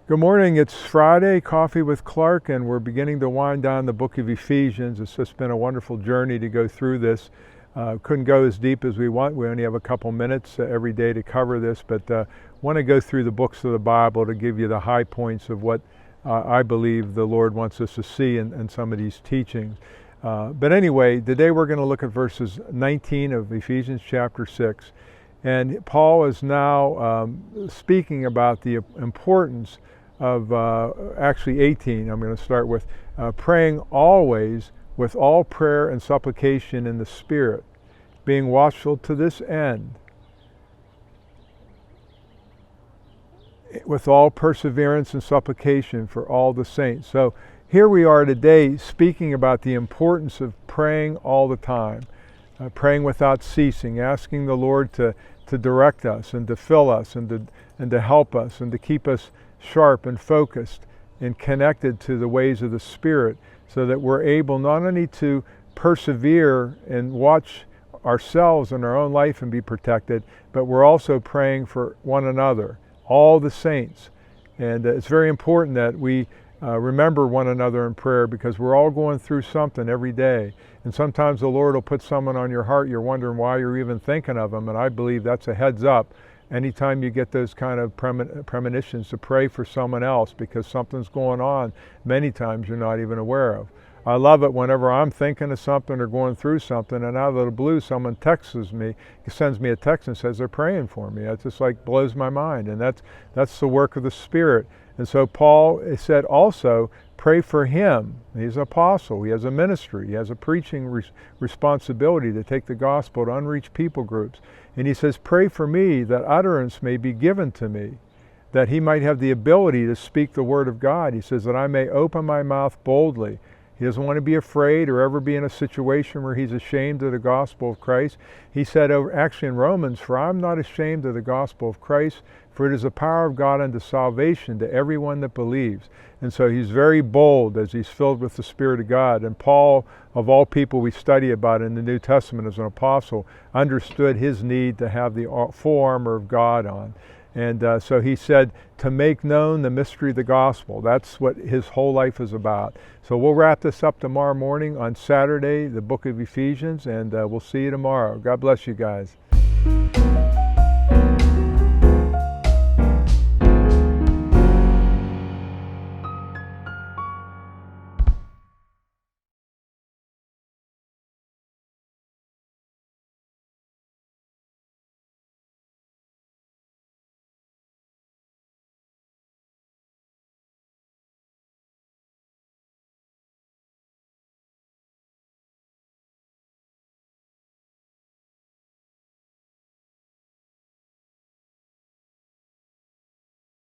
Good morning. It's Friday, Coffee with Clarke, and we're beginning to wind down the book of Ephesians. It's just been a wonderful journey to go through this. Couldn't go as deep as we want. We only have a couple minutes every day to cover this, but want to go through the books of the Bible to give you the high points of what I believe the Lord wants us to see in some of these teachings. But anyway, today we're going to look at verses 19 of Ephesians chapter 6. And Paul is now speaking about the importance of actually 18. I'm going to start with praying always with all prayer and supplication in the Spirit, being watchful to this end, with all perseverance and supplication for all the saints. So here we are today speaking about the importance of praying all the time, praying without ceasing, asking the Lord to direct us and to fill us and to help us and to keep us sharp and focused and connected to the ways of the Spirit, so that we're able not only to persevere and watch ourselves in our own life and be protected, but we're also praying for one another, all the saints. And it's very important that we remember one another in prayer, because we're all going through something every day. And sometimes the Lord will put someone on your heart, you're wondering why you're even thinking of them, and I believe that's a heads up. Anytime you get those kind of premonitions, to pray for someone else, because something's going on many times you're not even aware of. I love it whenever I'm thinking of something or going through something, and out of the blue someone texts me, sends me a text and says they're praying for me. It just like blows my mind, and that's the work of the Spirit. And so Paul said also, pray for him. He's an apostle. He has a ministry. He has a preaching responsibility to take the gospel to unreached people groups. And he says, pray for me that utterance may be given to me, that he might have the ability to speak the word of God. He says that I may open my mouth boldly. He doesn't want to be afraid or ever be in a situation where he's ashamed of the gospel of Christ. He said actually in Romans, for I'm not ashamed of the gospel of Christ, for it is the power of God unto salvation to everyone that believes. And so he's very bold as he's filled with the Spirit of God. And Paul, of all people we study about in the New Testament as an apostle, understood his need to have the full armor of God on. And so he said to make known the mystery of the gospel. That's what his whole life is about. So we'll wrap this up tomorrow morning on Saturday, the book of Ephesians, and we'll see you tomorrow. God bless you guys.